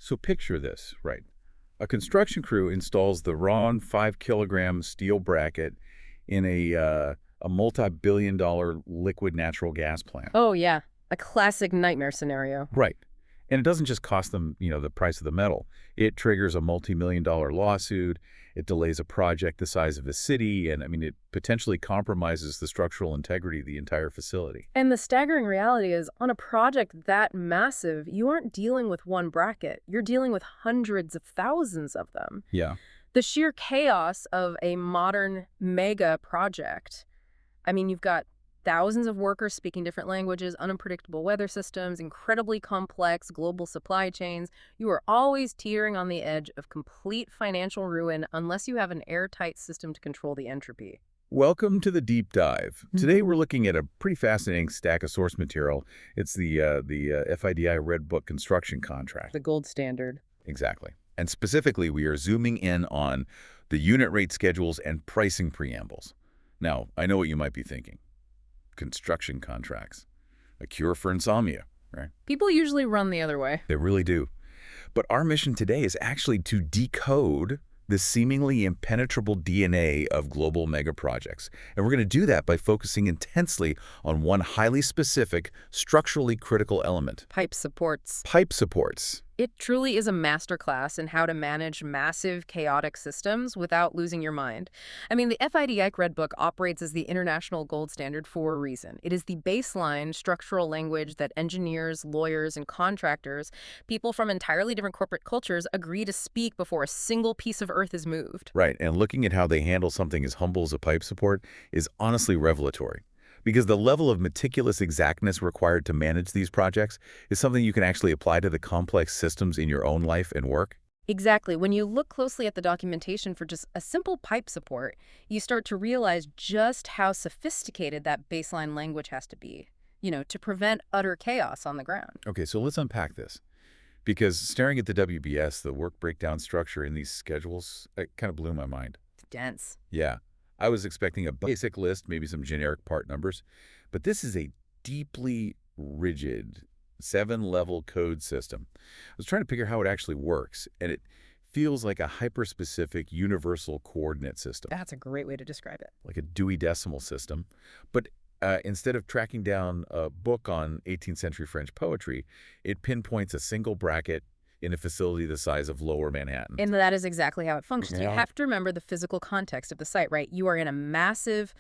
So picture this, right? A construction crew installs the raw 5-kilogram steel bracket in a multi-billion-dollar liquid natural gas plant. Oh, yeah. A classic nightmare scenario. Right. And it doesn't just cost them, the price of the metal. It triggers a multi-million-dollar lawsuit. It delays a project the size of a city. And, it potentially compromises the structural integrity of the entire facility. And the staggering reality is, on a project that massive, you aren't dealing with one bracket. You're dealing with hundreds of thousands of them. Yeah. The sheer chaos of a modern mega project. You've got thousands of workers speaking different languages, unpredictable weather systems, incredibly complex global supply chains. You are always teetering on the edge of complete financial ruin unless you have an airtight system to control the entropy. Welcome to the deep dive. Today we're looking at a pretty fascinating stack of source material. It's the FIDI Red Book construction contract. The gold standard. Exactly. And specifically, we are zooming in on the unit rate schedules and pricing preambles. Now, I know what you might be thinking. Construction contracts. A cure for insomnia, right? People usually run the other way. They really do. But our mission today is actually to decode the seemingly impenetrable DNA of global mega projects. And we're going to do that by focusing intensely on one highly specific, structurally critical element. Pipe supports. Pipe supports. It truly is a masterclass in how to manage massive, chaotic systems without losing your mind. The FIDIC Red Book operates as the international gold standard for a reason. It is the baseline structural language that engineers, lawyers, and contractors, people from entirely different corporate cultures, agree to speak before a single piece of earth is moved. Right, and looking at how they handle something as humble as a pipe support is honestly revelatory. Because the level of meticulous exactness required to manage these projects is something you can actually apply to the complex systems in your own life and work. Exactly. When you look closely at the documentation for just a simple pipe support, you start to realize just how sophisticated that baseline language has to be, to prevent utter chaos on the ground. Okay, so let's unpack this. Because staring at the WBS, the work breakdown structure in these schedules, it kind of blew my mind. It's dense. Yeah. I was expecting a basic list, maybe some generic part numbers, but this is a deeply rigid 7-level code system. I was trying to figure how it actually works, and it feels like a hyper-specific universal coordinate system. That's a great way to describe it. Like a Dewey Decimal System. But instead of tracking down a book on 18th century French poetry, it pinpoints a single bracket in a facility the size of Lower Manhattan. And that is exactly how it functions. Yeah. You have to remember the physical context of the site, right? You are in a massive,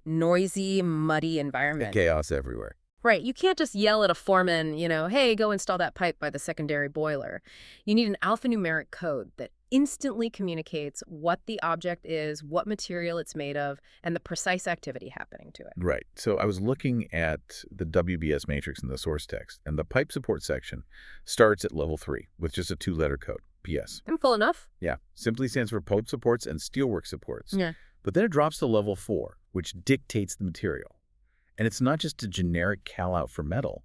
noisy, muddy environment. Chaos everywhere. Right. You can't just yell at a foreman, hey, go install that pipe by the secondary boiler. You need an alphanumeric code that instantly communicates what the object is, what material it's made of, and the precise activity happening to it. Right. So I was looking at the WBS matrix in the source text, and the pipe support section starts at level 3 with just a 2-letter code, PS. Simple enough. Yeah. Simply stands for pipe supports and steelwork supports. Yeah. But then it drops to level 4, which dictates the material. And it's not just a generic call-out for metal.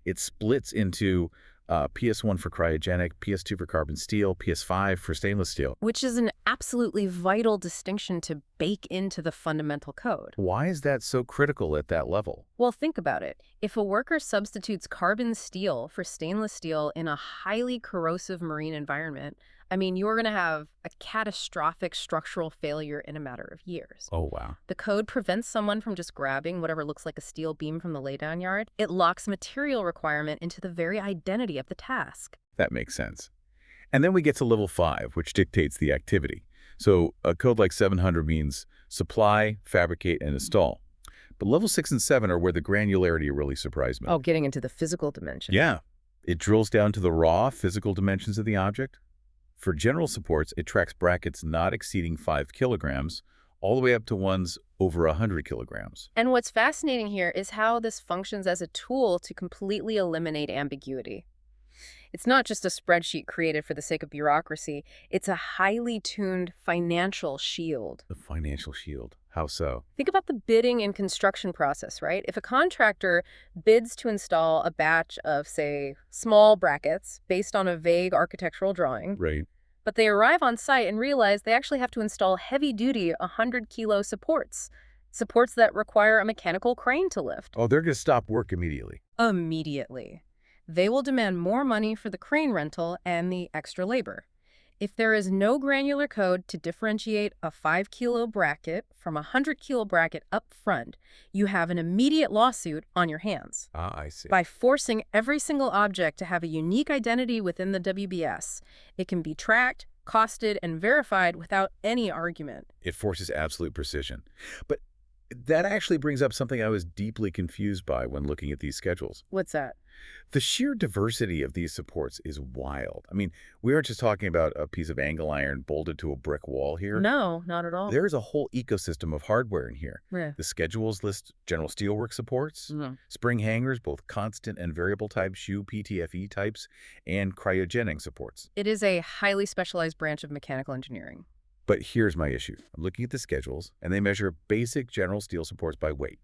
It splits into PS1 for cryogenic, PS2 for carbon steel, PS5 for stainless steel. Which is an absolutely vital distinction to bake into the fundamental code. Why is that so critical at that level? Well, think about it. If a worker substitutes carbon steel for stainless steel in a highly corrosive marine environment, you're going to have a catastrophic structural failure in a matter of years. Oh, wow. The code prevents someone from just grabbing whatever looks like a steel beam from the laydown yard. It locks material requirement into the very identity of the task. That makes sense. And then we get to level 5, which dictates the activity. So a code like 700 means supply, fabricate, and install. But level 6 and 7 are where the granularity really surprised me. Oh, getting into the physical dimension. Yeah. It drills down to the raw physical dimensions of the object. For general supports, it tracks brackets not exceeding 5 kilograms, all the way up to ones over 100 kilograms. And what's fascinating here is how this functions as a tool to completely eliminate ambiguity. It's not just a spreadsheet created for the sake of bureaucracy. It's a highly tuned financial shield. The financial shield. How so? Think about the bidding and construction process, right? If a contractor bids to install a batch of, say, small brackets based on a vague architectural drawing, Right. but they arrive on site and realize they actually have to install heavy-duty 100-kilo supports that require a mechanical crane to lift. Oh, they're going to stop work immediately. Immediately. They will demand more money for the crane rental and the extra labor. If there is no granular code to differentiate a 5-kilo bracket from a 100-kilo bracket up front, you have an immediate lawsuit on your hands. Ah, I see. By forcing every single object to have a unique identity within the WBS, it can be tracked, costed, and verified without any argument. It forces absolute precision. But that actually brings up something I was deeply confused by when looking at these schedules. What's that? The sheer diversity of these supports is wild. I mean, we aren't just talking about a piece of angle iron bolted to a brick wall here. No, not at all. There's a whole ecosystem of hardware in here. Yeah. The schedules list General Steelwork Supports, spring hangers, both constant and variable type shoe PTFE types, and cryogenic supports. It is a highly specialized branch of mechanical engineering. But here's my issue. I'm looking at the schedules, and they measure basic general steel supports by weight.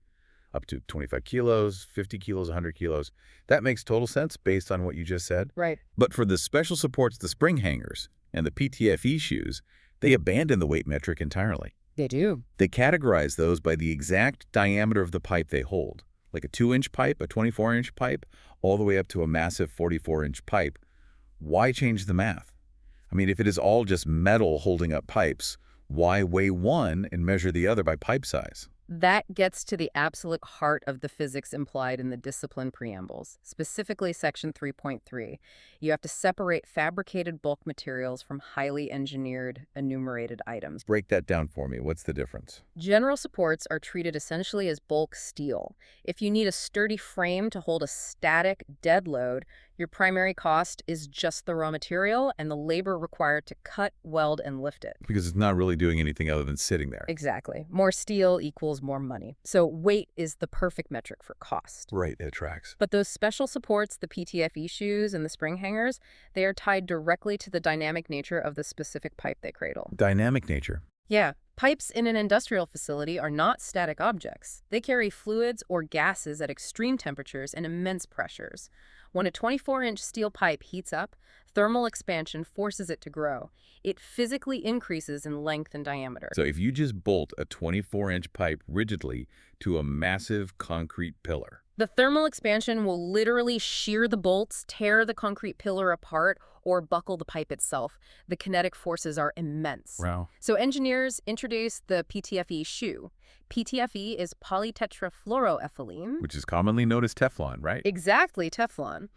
Up to 25 kilos, 50 kilos, 100 kilos. That makes total sense based on what you just said. Right. But for the special supports, the spring hangers, and the PTFE shoes, they abandon the weight metric entirely. They do. They categorize those by the exact diameter of the pipe they hold, like a 2-inch pipe, a 24-inch pipe, all the way up to a massive 44-inch pipe. Why change the math? I mean, if it is all just metal holding up pipes, why weigh one and measure the other by pipe size? That gets to the absolute heart of the physics implied in the discipline preambles, specifically Section 3.3. You have to separate fabricated bulk materials from highly engineered enumerated items. Break that down for me. What's the difference? General supports are treated essentially as bulk steel. If you need a sturdy frame to hold a static dead load, your primary cost is just the raw material and the labor required to cut, weld, and lift it. Because it's not really doing anything other than sitting there. Exactly. More steel equals more money. So weight is the perfect metric for cost. Right, it tracks. But those special supports, the PTFE shoes and the spring hangers, they are tied directly to the dynamic nature of the specific pipe they cradle. Dynamic nature. Yeah. Pipes in an industrial facility are not static objects. They carry fluids or gases at extreme temperatures and immense pressures. When a 24-inch steel pipe heats up, thermal expansion forces it to grow. It physically increases in length and diameter. So if you just bolt a 24-inch pipe rigidly to a massive concrete pillar, the thermal expansion will literally shear the bolts, tear the concrete pillar apart, or buckle the pipe itself. The kinetic forces are immense. wow. So engineers introduced the PTFE shoe. PTFE is polytetrafluoroethylene. Which is commonly known as Teflon, right? Exactly, Teflon.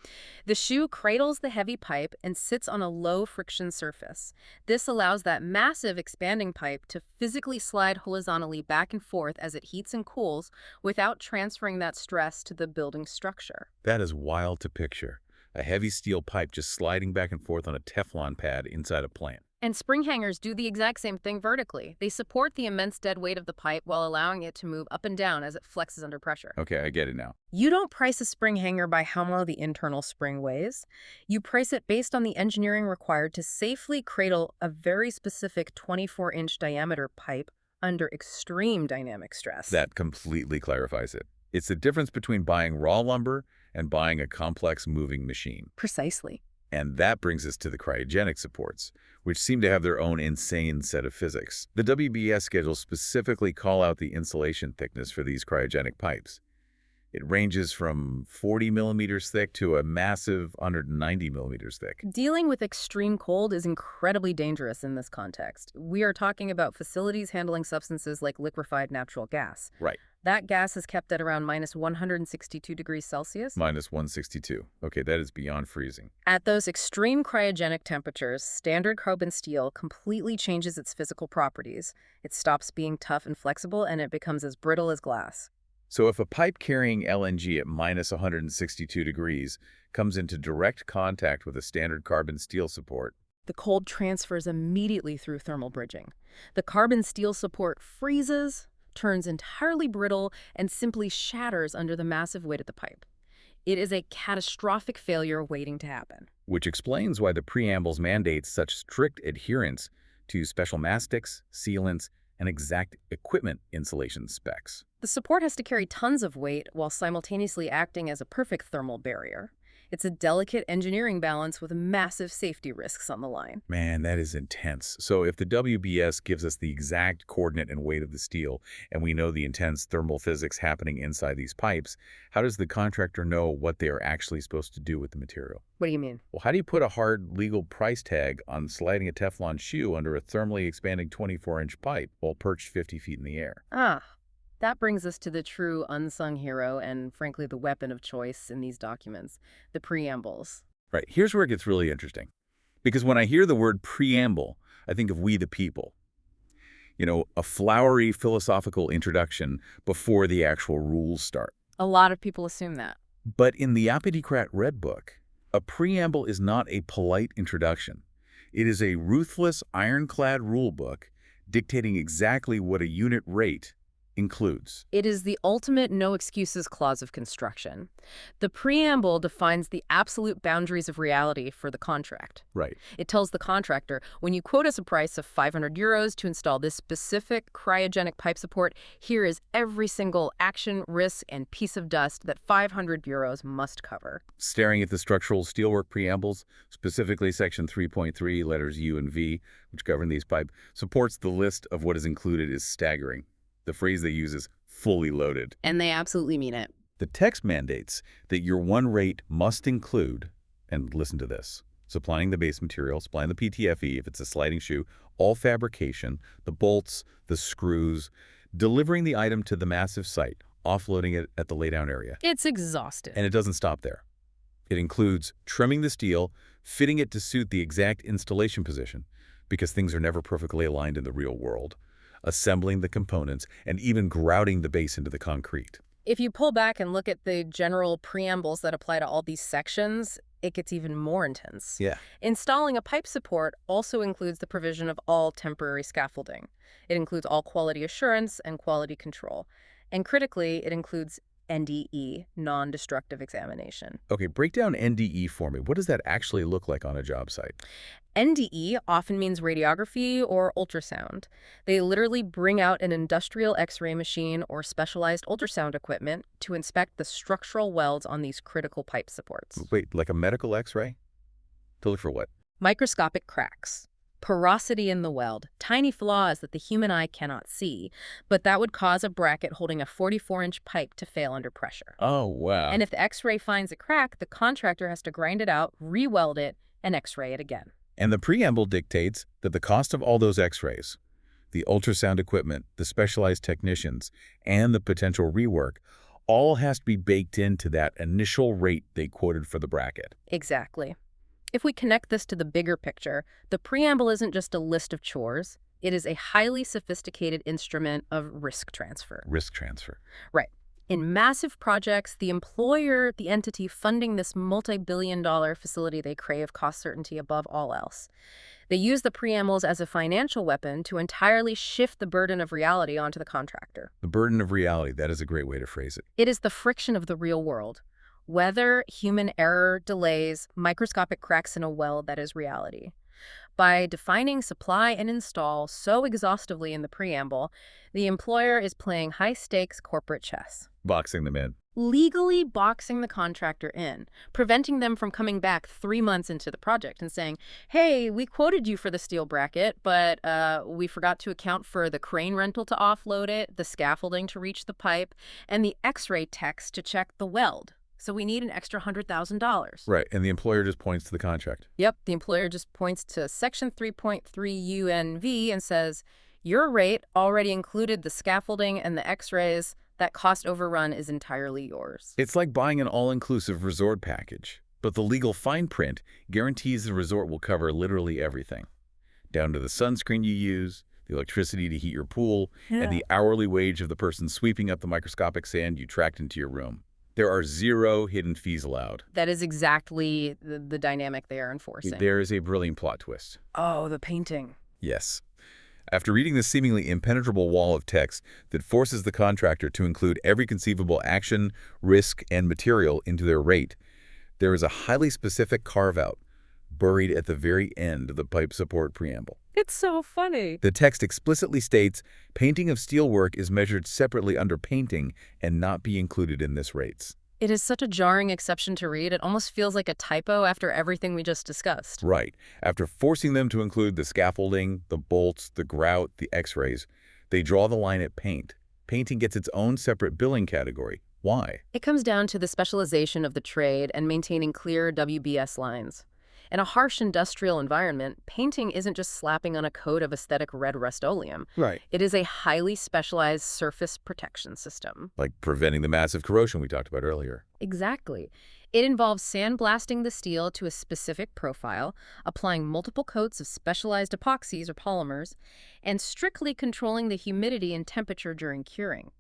The shoe cradles the heavy pipe and sits on a low-friction surface. This allows that massive expanding pipe to physically slide horizontally back and forth as it heats and cools without transferring that stress to the building structure. That is wild to picture. A heavy steel pipe just sliding back and forth on a Teflon pad inside a plant. And spring hangers do the exact same thing vertically. They support the immense dead weight of the pipe while allowing it to move up and down as it flexes under pressure. Okay, I get it now. You don't price a spring hanger by how much the internal spring weighs. You price it based on the engineering required to safely cradle a very specific 24-inch diameter pipe under extreme dynamic stress. That completely clarifies it. It's the difference between buying raw lumber and buying a complex moving machine. Precisely. And that brings us to the cryogenic supports, which seem to have their own insane set of physics. The WBS schedules specifically call out the insulation thickness for these cryogenic pipes. It ranges from 40 millimeters thick to a massive 190 millimeters thick. Dealing with extreme cold is incredibly dangerous in this context. We are talking about facilities handling substances like liquefied natural gas. Right. That gas is kept at around minus 162 degrees Celsius. Minus 162. Okay, that is beyond freezing. At those extreme cryogenic temperatures, standard carbon steel completely changes its physical properties. It stops being tough and flexible, and it becomes as brittle as glass. So if a pipe carrying LNG at minus 162 degrees comes into direct contact with a standard carbon steel support, the cold transfers immediately through thermal bridging. The carbon steel support freezes, turns entirely brittle, and simply shatters under the massive weight of the pipe. It is a catastrophic failure waiting to happen. which explains why the preambles mandate such strict adherence to special mastics, sealants, and exact equipment insulation specs. The support has to carry tons of weight while simultaneously acting as a perfect thermal barrier. It's a delicate engineering balance with massive safety risks on the line. Man, that is intense. So if the WBS gives us the exact coordinate and weight of the steel, and we know the intense thermal physics happening inside these pipes, how does the contractor know what they are actually supposed to do with the material? What do you mean? Well, how do you put a hard legal price tag on sliding a Teflon shoe under a thermally expanding 24-inch pipe while perched 50 feet in the air? That brings us to the true unsung hero and, frankly, the weapon of choice in these documents, the preambles. Right, here's where it gets really interesting. Because when I hear the word preamble, I think of we the people. You know, a flowery philosophical introduction before the actual rules start. A lot of people assume that. But in the FIDIC Red Book, a preamble is not a polite introduction. It is a ruthless, ironclad rulebook dictating exactly what a unit rate includes. It is the ultimate no excuses clause of construction. The preamble defines the absolute boundaries of reality for the contract. Right. It tells the contractor, when you quote us a price of 500 euros to install this specific cryogenic pipe support, here is every single action, risk, and piece of dust that 500 euros must cover. Staring at the structural steelwork preambles, specifically section 3.3, letters U and V, which govern these pipe, supports the list of what is included is staggering. The phrase they use is fully loaded. And they absolutely mean it. The text mandates that your one rate must include, and listen to this, supplying the base material, supplying the PTFE if it's a sliding shoe, all fabrication, the bolts, the screws, delivering the item to the massive site, offloading it at the laydown area. It's exhaustive. And it doesn't stop there. It includes trimming the steel, fitting it to suit the exact installation position, because things are never perfectly aligned in the real world, assembling the components, and even grouting the base into the concrete. If you pull back and look at the general preambles that apply to all these sections, it gets even more intense. Yeah. Installing a pipe support also includes the provision of all temporary scaffolding. It includes all quality assurance and quality control. And critically, it includes NDE, non-destructive examination. Okay, break down NDE for me. What does that actually look like on a job site? NDE often means radiography or ultrasound. They literally bring out an industrial X-ray machine or specialized ultrasound equipment to inspect the structural welds on these critical pipe supports. Wait, like a medical X-ray? To look for what? Microscopic cracks, porosity in the weld, tiny flaws that the human eye cannot see, but that would cause a bracket holding a 44-inch pipe to fail under pressure. Oh, wow. And if the X-ray finds a crack, the contractor has to grind it out, re-weld it, and X-ray it again. And the preamble dictates that the cost of all those X-rays, the ultrasound equipment, the specialized technicians, and the potential rework, all has to be baked into that initial rate they quoted for the bracket. Exactly. If we connect this to the bigger picture, the preamble isn't just a list of chores. It is a highly sophisticated instrument of risk transfer. Risk transfer. Right. In massive projects, the employer, the entity funding this multi-billion-dollar facility they crave cost certainty above all else. They use the preambles as a financial weapon to entirely shift the burden of reality onto the contractor. The burden of reality, that is a great way to phrase it. It is the friction of the real world. Weather, human error, delays, microscopic cracks in a weld that is reality. By defining supply and install so exhaustively in the preamble, the employer is playing high-stakes corporate chess. Boxing them in. Legally boxing the contractor in, preventing them from coming back 3 months into the project and saying, hey, we quoted you for the steel bracket, but we forgot to account for the crane rental to offload it, the scaffolding to reach the pipe, and the X-ray techs to check the weld. So we need an extra $100,000. Right, and the employer just points to the contract. Yep, the employer just points to section 3.3 UNV and says, your rate already included the scaffolding and the X-rays. That cost overrun is entirely yours. It's like buying an all-inclusive resort package, but the legal fine print guarantees the resort will cover literally everything, down to the sunscreen you use, the electricity to heat your pool, and the hourly wage of the person sweeping up the microscopic sand you tracked into your room. There are zero hidden fees allowed. That is exactly the dynamic they are enforcing. There is a brilliant plot twist. Oh, the painting. Yes. After reading the seemingly impenetrable wall of text that forces the contractor to include every conceivable action, risk, and material into their rate, there is a highly specific carve-out buried at the very end of the pipe support preamble. It's so funny. The text explicitly states, painting of steelwork is measured separately under painting and not be included in this rates. It is such a jarring exception to read, it almost feels like a typo after everything we just discussed. Right. After forcing them to include the scaffolding, the bolts, the grout, the x-rays, they draw the line at paint. Painting gets its own separate billing category. Why? It comes down to the specialization of the trade and maintaining clear WBS lines. In a harsh industrial environment, painting isn't just slapping on a coat of aesthetic red Rust-Oleum. Right. It is a highly specialized surface protection system. Like preventing the massive corrosion we talked about earlier. Exactly. It involves sandblasting the steel to a specific profile, applying multiple coats of specialized epoxies or polymers, and strictly controlling the humidity and temperature during curing.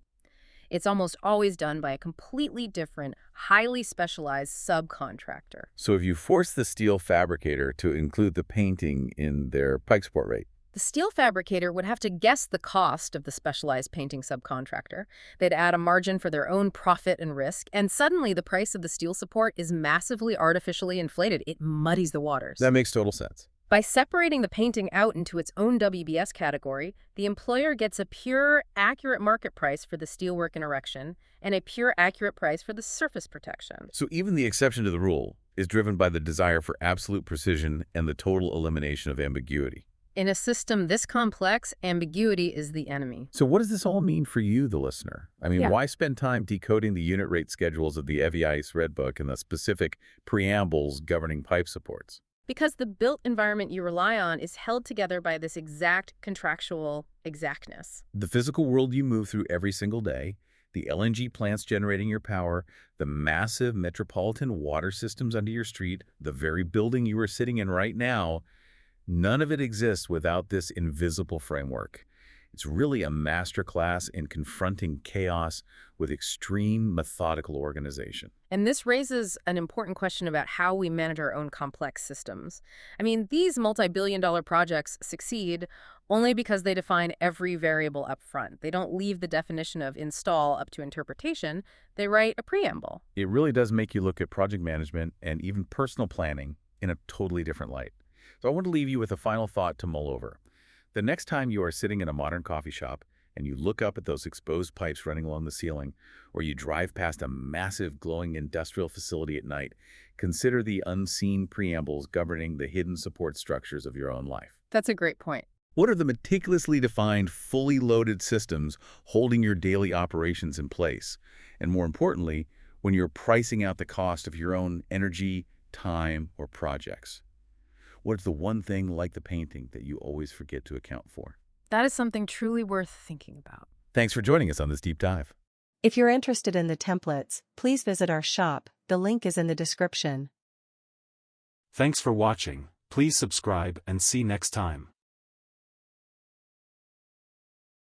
It's almost always done by a completely different, highly specialized subcontractor. So if you force the steel fabricator to include the painting in their pipe support rate, The steel fabricator would have to guess the cost of the specialized painting subcontractor. They'd add a margin for their own profit and risk, and suddenly the price of the steel support is massively artificially inflated. It muddies the waters. that makes total sense. By separating the painting out into its own WBS category, the employer gets a pure, accurate market price for the steelwork and erection, and a pure, accurate price for the surface protection. So even the exception to the rule is driven by the desire for absolute precision and the total elimination of ambiguity. In a system this complex, ambiguity is the enemy. So what does this all mean for you, the listener? I mean, Yeah. why spend time decoding the unit rate schedules of the FEI's Red Book and the specific preambles governing pipe supports? Because the built environment you rely on is held together by this exact contractual exactness. The physical world you move through every single day, the LNG plants generating your power, the massive metropolitan water systems under your street, the very building you are sitting in right now, none of it exists without this invisible framework. It's really a masterclass in confronting chaos with extreme methodical organization. And this raises an important question about how we manage our own complex systems. I mean, these multi-billion-dollar projects succeed only because they define every variable up front. They don't leave the definition of install up to interpretation. They write a preamble. It really does make you look at project management and even personal planning in a totally different light. So I want to leave you with a final thought to mull over. The next time you are sitting in a modern coffee shop and you look up at those exposed pipes running along the ceiling, or you drive past a massive glowing industrial facility at night, consider the unseen preambles governing the hidden support structures of your own life. That's a great point. What are the meticulously defined, fully loaded systems holding your daily operations in place? And more importantly, when you're pricing out the cost of your own energy, time, or projects? What's the one thing like the painting that you always forget to account for? That is something truly worth thinking about. Thanks for joining us on this deep dive. If you're interested in the templates, please visit our shop. The link is in the description. Thanks for watching. Please subscribe and see next time.